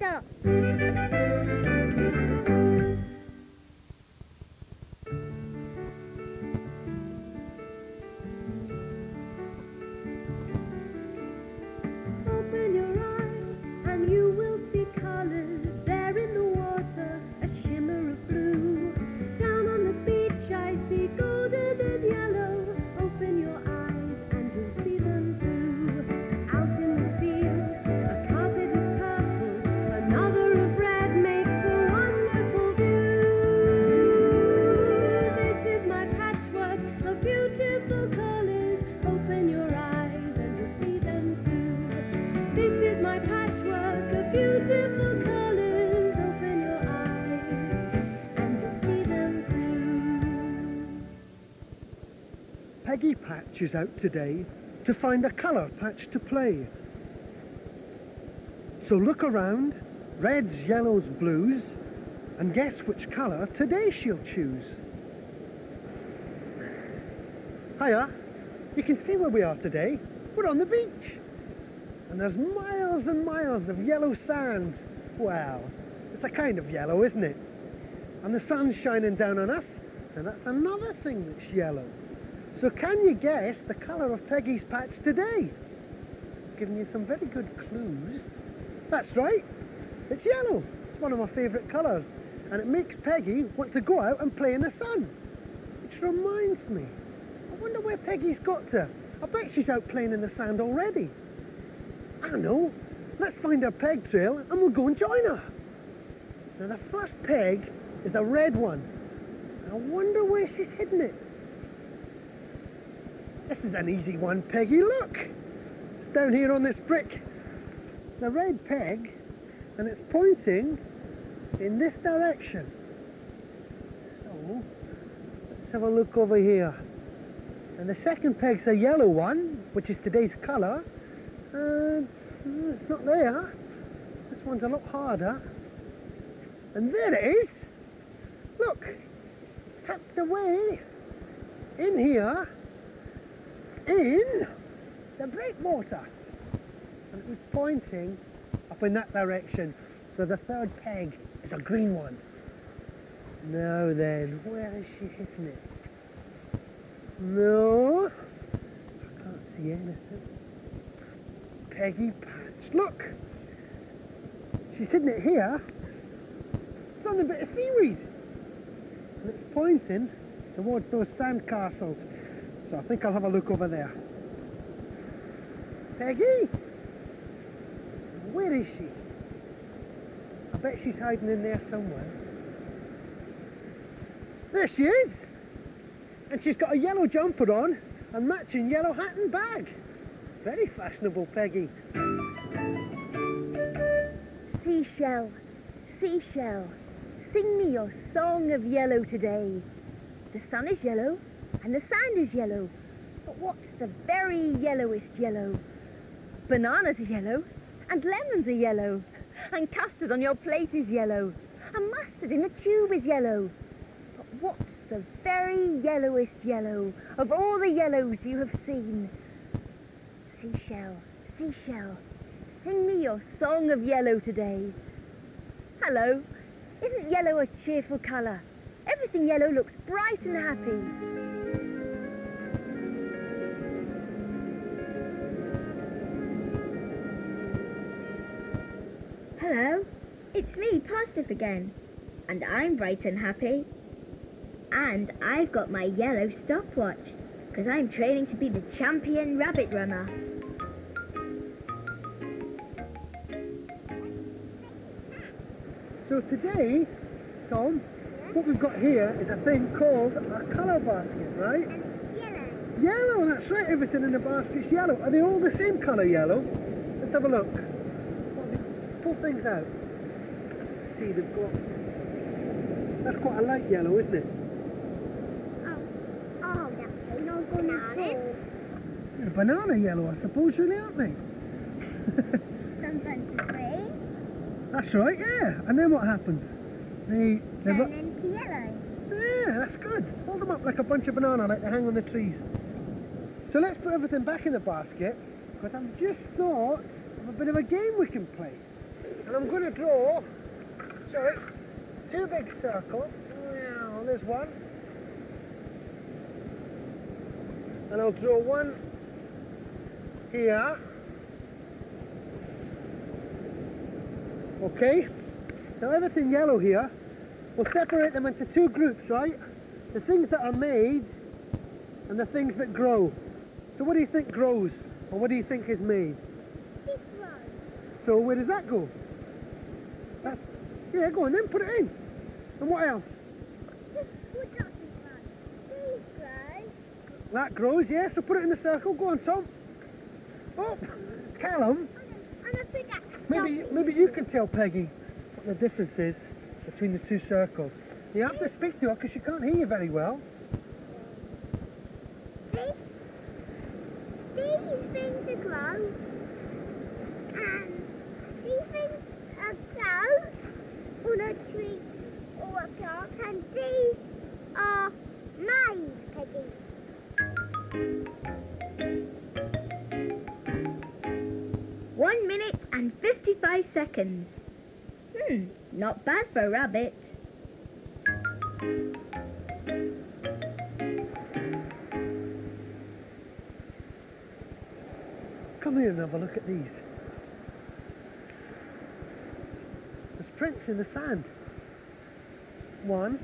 yellow. Open your eyes and you will see colors there in the water, a shimmer of blue. Down on the beach I see golden and yellow. Open your eyes and you'll see them too. Out in the fields, a carpet of purple, another of red makes a wonderful view. This is my patchwork of beautiful colors. Open your eyes and you'll see them too. This is my patchwork of beautiful colors. Open your eyes and you'll see them too. Peggy Patch is out today to find a colour patch to play. So look around, reds, yellows, blues, and guess which colour today she'll choose. Hiya, you can see where we are today. We're on the beach. And there's miles and miles of yellow sand. Well, it's a kind of yellow, isn't it? And the sun's shining down on us, and that's another thing that's yellow. So can you guess the colour of Peggy's patch today? I've given you some very good clues. That's right, it's yellow. It's one of my favourite colours. And it makes Peggy want to go out and play in the sun. Which reminds me, I wonder where Peggy's got to. I bet she's out playing in the sand already. I know, let's find her peg trail and we'll go and join her. Now the first peg is a red one. I wonder where she's hidden it. This is an easy one, Peggy, look! It's down here on this brick. It's a red peg and it's pointing in this direction. So, let's have a look over here. And the second peg's a yellow one, which is today's colour. It's not there. This one's a lot harder. And there it is. Look, it's tucked away in here in the breakwater. And it was pointing up in that direction. So the third peg is a green one. Now then, where is she hitting it? No, I can't see anything. Peggy Patch, look! She's hitting it here. It's on the bit of seaweed. And it's pointing towards those sand castles. So I think I'll have a look over there. Peggy? Where is she? I bet she's hiding in there somewhere. There she is! And she's got a yellow jumper on and matching yellow hat and bag. Very fashionable, Peggy. Seashell, seashell, sing me your song of yellow today. The sun is yellow and the sand is yellow, but what's the very yellowest yellow? Bananas are yellow and lemons are yellow, and custard on your plate is yellow, and mustard in the tube is yellow. But what's the very yellowest yellow of all the yellows you have seen? Seashell, seashell, sing me your song of yellow today. Hello, isn't yellow a cheerful colour? Everything yellow looks bright and happy. Hello, it's me, Parsnip again, and I'm bright and happy. And I've got my yellow stopwatch, because I'm training to be the champion rabbit runner. So today, Tom, what we've got here is a thing called a colour basket, right? Yellow. Yellow, that's right, everything in the basket's yellow. Are they all the same colour yellow? Let's have a look. Pull things out. Let's see, they've got... That's quite a light yellow, isn't it? Oh, that's no banana. Yeah, banana yellow, I suppose, really, aren't they? Sometimes it's grey. That's right, yeah. And then what happens? They Turn into yellow. Yeah, that's good. Hold them up like a bunch of banana, like they hang on the trees. So let's put everything back in the basket, because I've just thought of a bit of a game we can play. And I'm going to draw, sorry, two big circles. Now, there's one. And I'll draw one here. Okay. Now everything yellow here, we'll separate them into two groups, right? The things that are made and the things that grow. So what do you think grows? Or what do you think is made? This one. So where does that go? That's, yeah, go on then, put it in. And what else? What else is one? These grow. That grows, yeah, so put it in the circle. Go on, Tom. Oh, Callum, And I think that. maybe you can tell Peggy what the difference is between the two circles. You have to speak to her because she can't hear you very well. These things are grow. And these things are grow on a tree or a plant. And these are made, Peggy. 1 minute and 55 seconds. Not bad for a rabbit. Come here and have a look at these. There's prints in the sand. 1,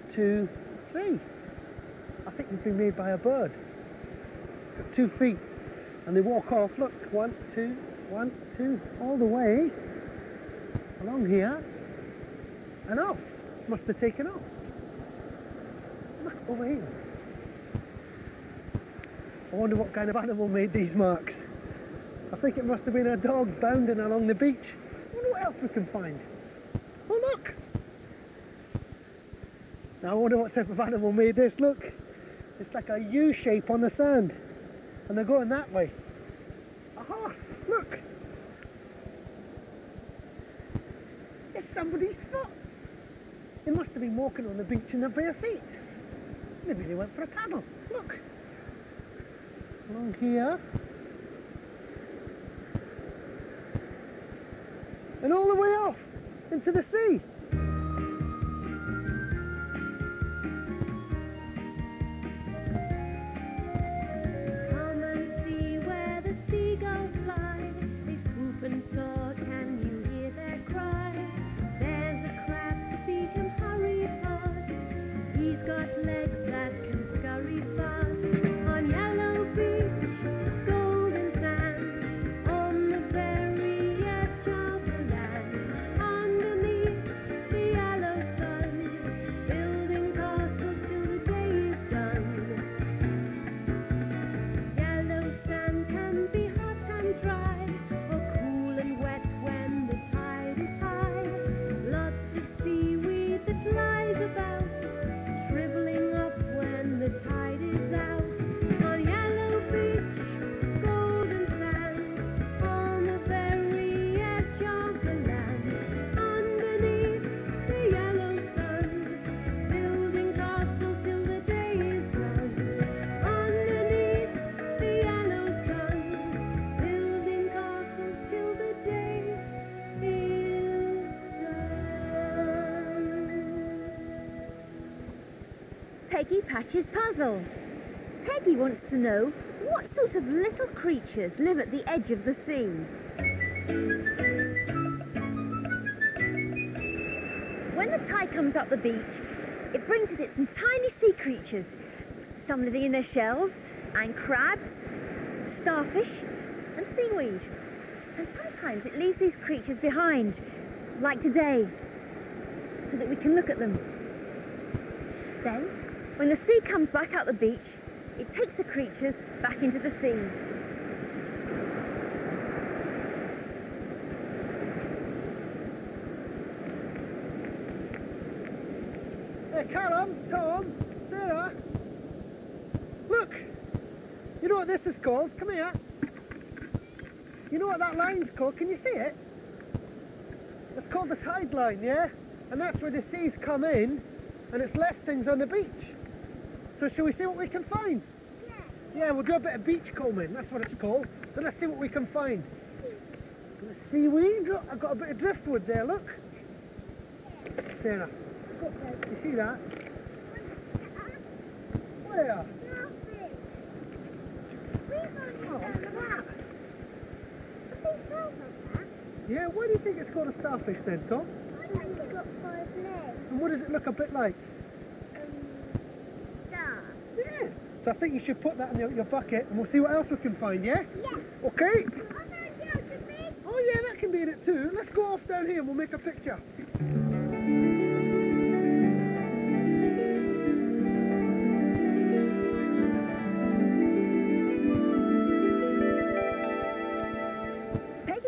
2, 3. I think they've been made by a bird. It's got 2 feet. And they walk off, look, 1, 2, 1, 2, all the way along here and off. Must have taken off. Look over here. I wonder what kind of animal made these marks. I think it must have been a dog bounding along the beach. I wonder what else we can find. Oh look! Now I wonder what type of animal made this, look. It's like a U shape on the sand. And they're going that way. A horse, look. It's somebody's foot. They must have been walking on the beach in their bare feet. Maybe they went for a paddle. Look. Along here. And all the way off into the sea. Come and see where the seagulls fly. They swoop and soar, can you hear their cry? There's a crab, see him hurry past. He's got legs that can scurry fast. On yellow beach, golden sand, on the very edge of the land, underneath the yellow sun, building castles till the day is done. Yellow sand can be hot and dry, or cool and wet when the tide is high. Lots of seaweed that lies about, shriveling up when the tide is out. On yellow beach, golden sand, on the very edge of the land, underneath the yellow sun, building castles till the day is done. Underneath the yellow sun, building castles till the day is done. Peggy Patch's puzzle. Peggy wants to know what sort of little creatures live at the edge of the sea. When the tide comes up the beach, it brings with it some tiny sea creatures. Some living in their shells, and crabs, starfish, and seaweed. And sometimes it leaves these creatures behind, like today, so that we can look at them. Then, when the sea comes back out the beach, it takes the creatures back into the sea. Hey, Callum, Tom, Sarah. Look. You know what this is called? Come here. You know what that line's called? Can you see it? It's called the tide line, yeah? And that's where the seas come in and it's left things on the beach. So shall we see what we can find? Yeah, we'll do a bit of beach combing. That's what it's called. So let's see what we can find. Let's seaweed. Look, I've got a bit of driftwood there, look. Sarah, you see that? Where? Oh, look at that. Yeah, why do you think it's called a starfish then, Tom? It's got 5 legs. And what does it look a bit like? Star. Yeah. So I think you should put that in your bucket and we'll see what else we can find, yeah? Yeah. Okay. Oh, Oh yeah, that can be in it too. Let's go off down here and we'll make a picture.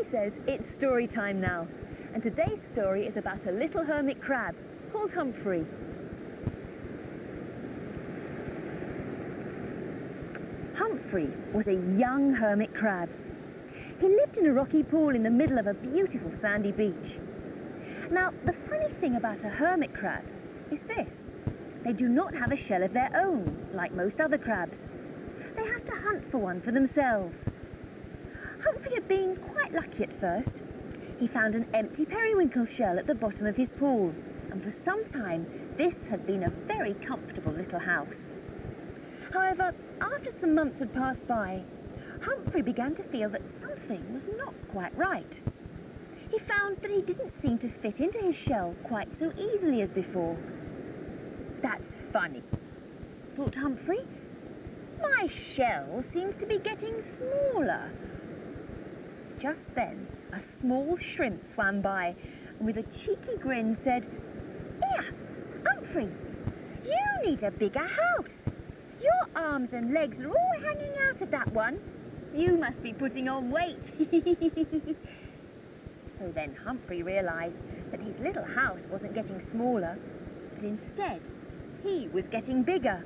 Says it's story time now, and today's story is about a little hermit crab called Humphrey. Humphrey was a young hermit crab. He lived in a rocky pool in the middle of a beautiful sandy beach. Now, the funny thing about a hermit crab is this: they do not have a shell of their own, like most other crabs. They have to hunt for one for themselves. Humphrey had been quite lucky at first. He found an empty periwinkle shell at the bottom of his pool, and for some time this had been a very comfortable little house. However, after some months had passed by, Humphrey began to feel that something was not quite right. He found that he didn't seem to fit into his shell quite so easily as before. "That's funny," thought Humphrey. "My shell seems to be getting smaller." Just then, a small shrimp swam by and with a cheeky grin said, "Here, Humphrey, you need a bigger house. Your arms and legs are all hanging out of that one. You must be putting on weight." So then Humphrey realised that his little house wasn't getting smaller, but instead, he was getting bigger.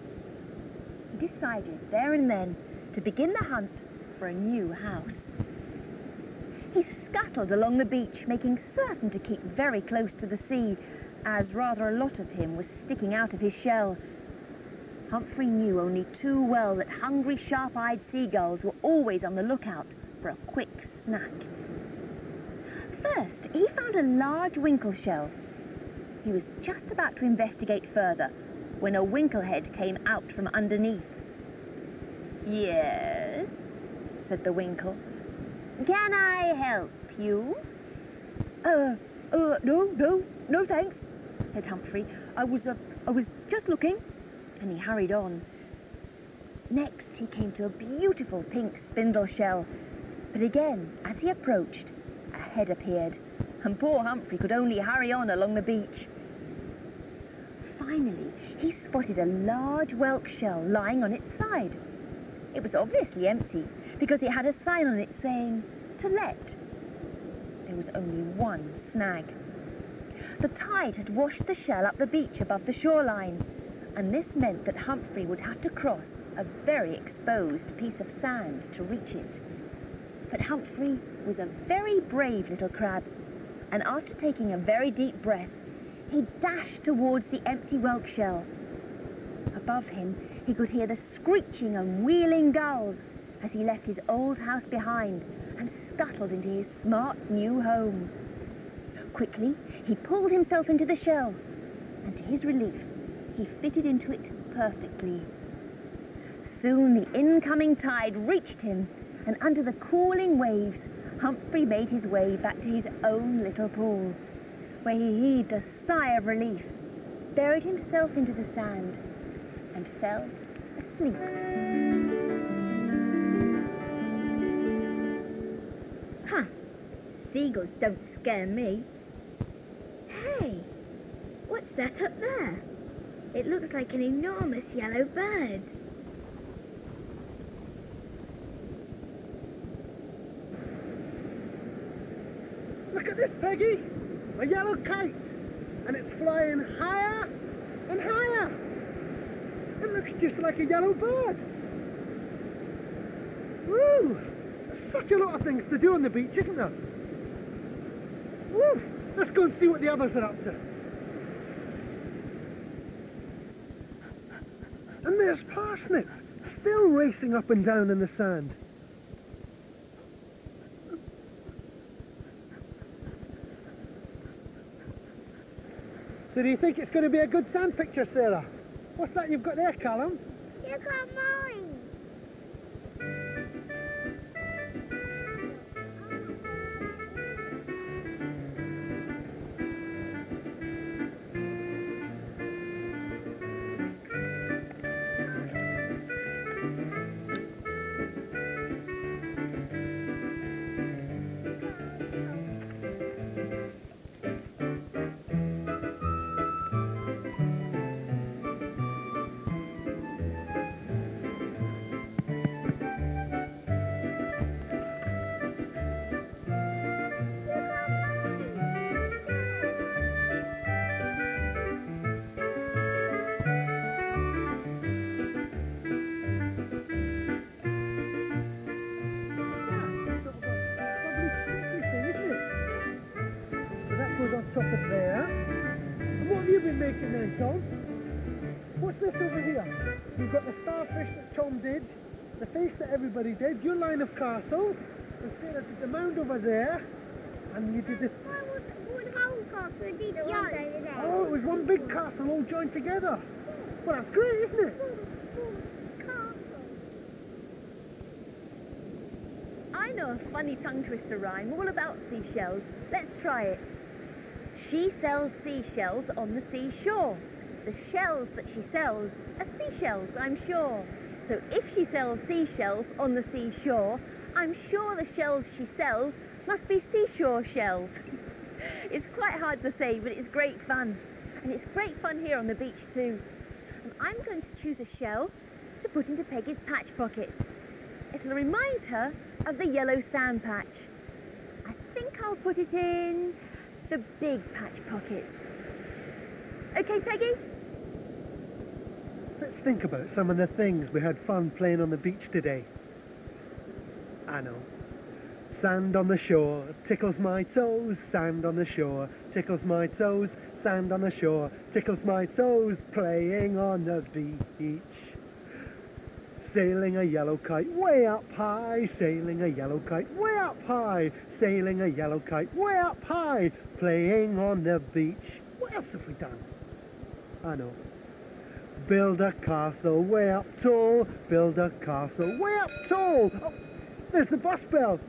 He decided there and then to begin the hunt for a new house. He scuttled along the beach, making certain to keep very close to the sea, as rather a lot of him was sticking out of his shell. Humphrey knew only too well that hungry, sharp-eyed seagulls were always on the lookout for a quick snack. First, he found a large winkle shell. He was just about to investigate further when a winklehead came out from underneath. "Yes," said the winkle. "Can I help you?" No thanks," said Humphrey. I was just looking," and he hurried on. Next, he came to a beautiful pink spindle shell, but again, as he approached, a head appeared, and poor Humphrey could only hurry on along the beach. Finally, he spotted a large whelk shell lying on its side. It was obviously empty, because it had a sign on it saying, "To let." There was only one snag. The tide had washed the shell up the beach above the shoreline, and this meant that Humphrey would have to cross a very exposed piece of sand to reach it. But Humphrey was a very brave little crab, and after taking a very deep breath, he dashed towards the empty whelk shell. Above him, he could hear the screeching and wheeling gulls as he left his old house behind and scuttled into his smart new home. Quickly, he pulled himself into the shell, and to his relief, he fitted into it perfectly. Soon the incoming tide reached him, and under the cooling waves, Humphrey made his way back to his own little pool, where he heaved a sigh of relief, buried himself into the sand, and fell asleep. Huh, seagulls don't scare me. Hey, what's that up there? It looks like an enormous yellow bird. Look at this, Peggy! A yellow kite! And it's flying higher and higher! It looks just like a yellow bird! Woo! There's such a lot of things to do on the beach, isn't there? Woo! Let's go and see what the others are up to. And there's Parsnip, still racing up and down in the sand. So do you think it's going to be a good sand picture, Sarah? What's that you've got there, Callum? You got mine. On top of there. And what have you been making then, Tom? What's this over here? You've got the starfish that Tom did, the face that everybody did, your line of castles, and Sarah did the mound over there, and you did the... Oh, it was one big castle all joined together. Well, that's great, isn't it? I know a funny tongue twister rhyme all about seashells. Let's try it. She sells seashells on the seashore. The shells that she sells are seashells, I'm sure. So if she sells seashells on the seashore, I'm sure the shells she sells must be seashore shells. It's quite hard to say, but it's great fun. And it's great fun here on the beach too. And I'm going to choose a shell to put into Peggy's patch pocket. It'll remind her of the yellow sand patch. I think I'll put it in the big patch pocket. Okay, Peggy? Let's think about some of the things we had fun playing on the beach today. I know. Sand on the shore tickles my toes, sand on the shore tickles my toes, sand on the shore tickles my toes, playing on the beach. Sailing a yellow kite way up high, sailing a yellow kite way up high, sailing a yellow kite way up high, playing on the beach. What else have we done? I know. Build a castle way up tall, build a castle way up tall. Oh, there's the bus bell.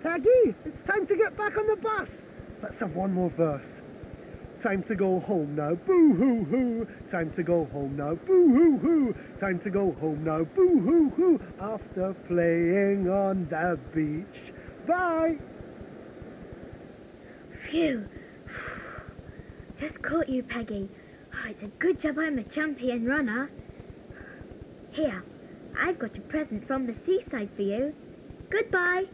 Peggy, it's time to get back on the bus. Let's have one more verse. Time to go home now, boo-hoo-hoo. Time to go home now, boo-hoo-hoo. Time to go home now, boo-hoo-hoo. After playing on the beach. Bye. Phew. Just caught you, Peggy. Oh, it's a good job I'm a champion runner. Here, I've got a present from the Seaside for you. Goodbye.